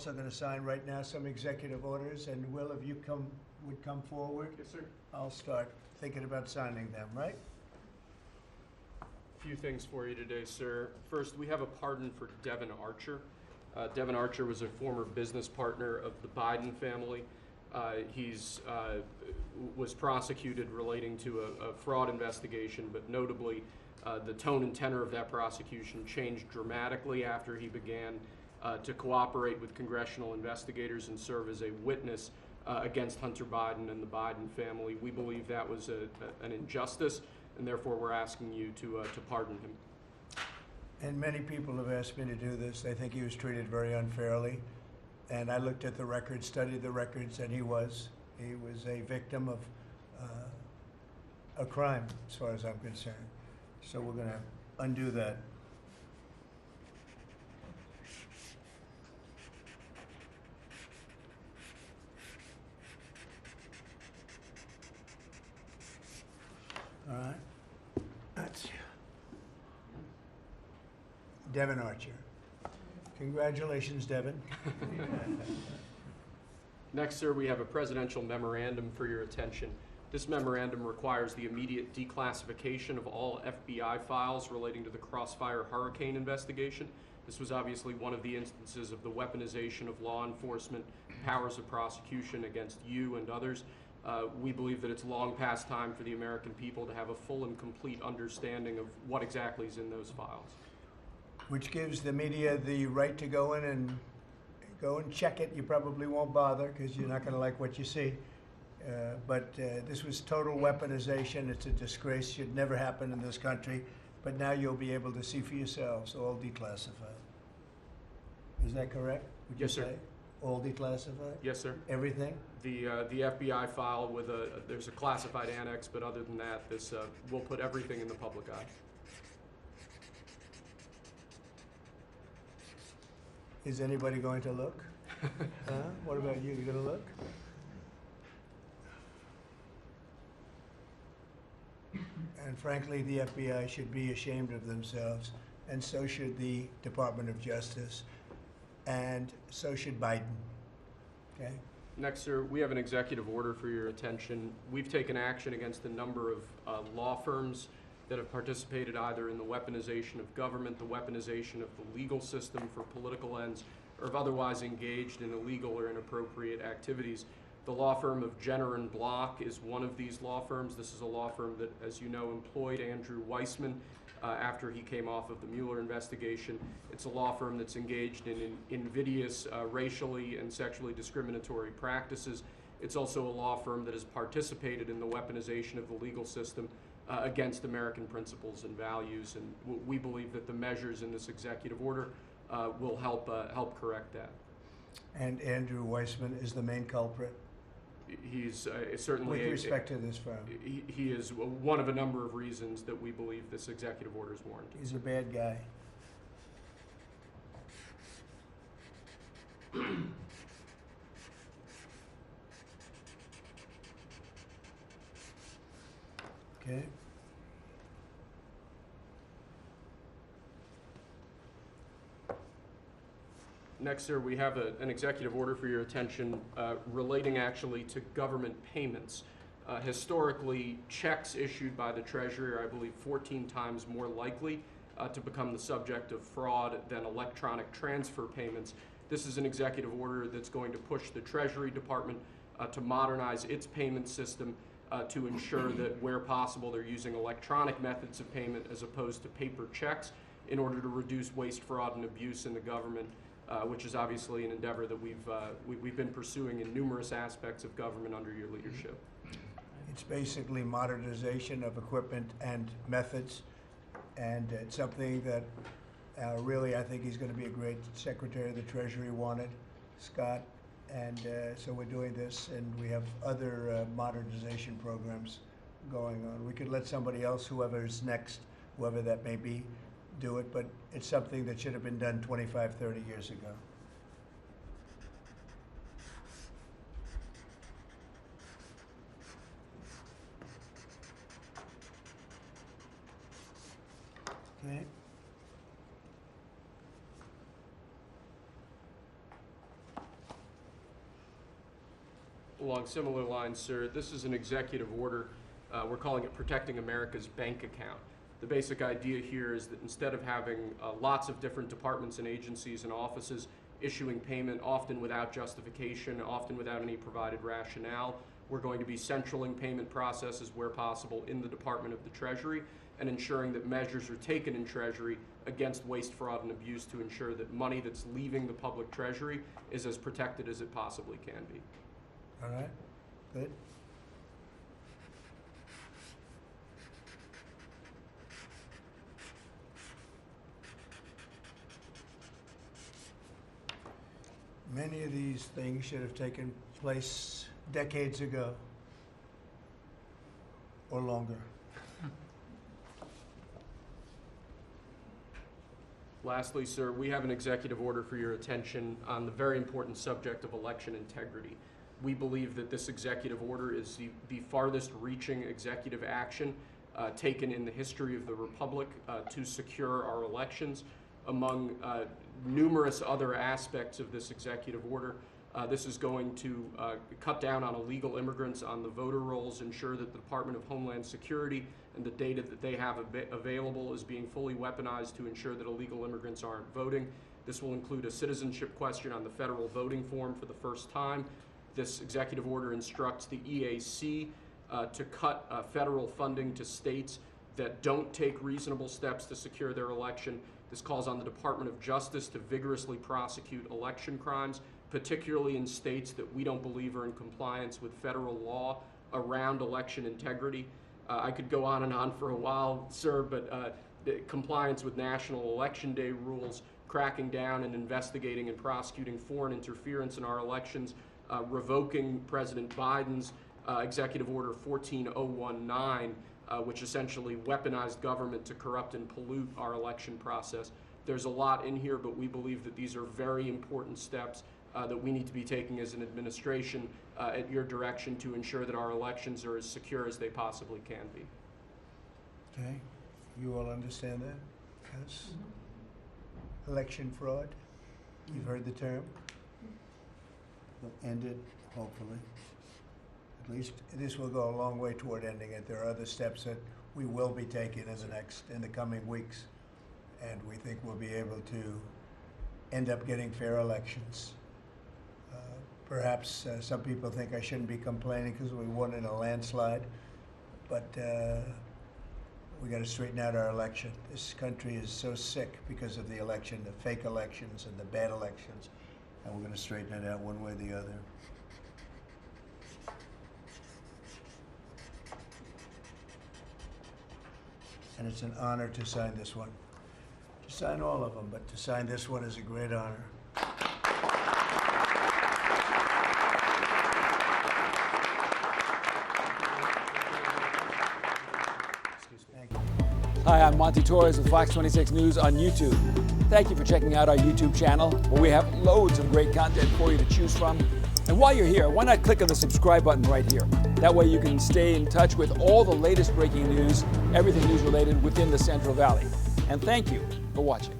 Also going to sign right now some executive orders, and Will, if you would come forward. Yes, sir. I'll start thinking about signing them, right? A few things for you today, sir. First, we have a pardon for Devin Archer. Devin Archer was a former business partner of the Biden family. He's was prosecuted relating to a fraud investigation, but notably, the tone and tenor of that prosecution changed dramatically after he began to cooperate with congressional investigators and serve as a witness against Hunter Biden and the Biden family. We believe that was an injustice, and therefore we're asking you to pardon him. And many people have asked me to do this. They think he was treated very unfairly. And I looked at the records, studied the records, and he was a victim of a crime, as far as I'm concerned. So we're going to undo that. All right. That's Devin Archer. Congratulations, Devin. Next, sir, we have a presidential memorandum for your attention. This memorandum requires the immediate declassification of all FBI files relating to the Crossfire Hurricane investigation. This was obviously one of the instances of the weaponization of law enforcement powers of prosecution against you and others. We believe that it's long past time for the American people to have a full and complete understanding of what exactly is in those files. Which gives the media the right to go in and check it. You probably won't bother because you're not going to like what you see. But this was total weaponization. It's a disgrace. Should never happen in this country. But now you'll be able to see for yourselves, all declassified. Is that correct? Would Yes, you sir. say? All declassified? Yes, sir. Everything? The FBI file with there's a classified annex, but other than that, this will put everything in the public eye. Is anybody going to look? Huh? What about you? You going to look? And frankly, the FBI should be ashamed of themselves, and so should the Department of Justice, and so should Biden. Okay? Next, sir, we have an executive order for your attention. We've taken action against a number of law firms that have participated either in the weaponization of government, the weaponization of the legal system for political ends, or have otherwise engaged in illegal or inappropriate activities. The law firm of Jenner and Block is one of these law firms. This is a law firm that, as you know, employed Andrew Weissman after he came off of the Mueller investigation. It's a law firm that's engaged in invidious racially and sexually discriminatory practices. It's also a law firm that has participated in the weaponization of the legal system against American principles and values, and we believe that the measures in this executive order will help correct that. And Andrew Weissman is the main culprit? He's certainly with respect to this firm. He is one of a number of reasons that we believe this executive order is warranted. He's a bad guy. Okay. Next, sir, we have an executive order for your attention relating actually to government payments. Historically, checks issued by the Treasury are, I believe, 14 times more likely to become the subject of fraud than electronic transfer payments. This is an executive order that's going to push the Treasury Department to modernize its payment system to ensure that where possible they're using electronic methods of payment as opposed to paper checks in order to reduce waste, fraud, and abuse in the government. Which is obviously an endeavor that we've been pursuing in numerous aspects of government under your leadership. It's basically modernization of equipment and methods, and it's something that really I think he's going to be a great Secretary of the Treasury wanted, Scott, and so we're doing this, and we have other modernization programs going on. We could let somebody else, whoever's next, whoever that may be, do it, but it's something that should have been done 25, 30 years ago. Okay. Along similar lines, sir, this is an executive order. We're calling it Protecting America's Bank Account. The basic idea here is that instead of having lots of different departments and agencies and offices issuing payment, often without justification, often without any provided rationale, we're going to be centraling payment processes where possible in the Department of the Treasury and ensuring that measures are taken in Treasury against waste, fraud, and abuse to ensure that money that's leaving the public treasury is as protected as it possibly can be. All right, good. Many of these things should have taken place decades ago or longer. Lastly, sir, we have an executive order for your attention on the very important subject of election integrity. We believe that this executive order is the farthest reaching executive action taken in the history of the Republic to secure our elections. Among numerous other aspects of this executive order, this is going to cut down on illegal immigrants on the voter rolls, ensure that the Department of Homeland Security and the data that they have available is being fully weaponized to ensure that illegal immigrants aren't voting. This will include a citizenship question on the federal voting form for the first time. This executive order instructs the EAC to cut federal funding to states that don't take reasonable steps to secure their election. This calls on the Department of Justice to vigorously prosecute election crimes, particularly in states that we don't believe are in compliance with federal law around election integrity. I could go on and on for a while, sir, but compliance with National Election Day rules, cracking down and investigating and prosecuting foreign interference in our elections, revoking President Biden's Executive Order 14019, which essentially weaponized government to corrupt and pollute our election process. There's a lot in here, but we believe that these are very important steps that we need to be taking as an administration at your direction to ensure that our elections are as secure as they possibly can be. Okay, you all understand that? Yes. Election fraud, you've heard the term. Will end it, hopefully. At least this will go a long way toward ending it. There are other steps that we will be taking in the coming weeks, and we think we'll be able to end up getting fair elections. Perhaps some people think I shouldn't be complaining because we won in a landslide, but we got to straighten out our election. This country is so sick because of the election, the fake elections and the bad elections, and we're going to straighten it out one way or the other. And it's an honor to sign this one. To sign all of them, but to sign this one is a great honor. Hi, I'm Monty Torres with Fox 26 News on YouTube. Thank you for checking out our YouTube channel, where we have loads of great content for you to choose from. And while you're here, why not click on the subscribe button right here? That way you can stay in touch with all the latest breaking news, everything news related within the Central Valley. And thank you for watching.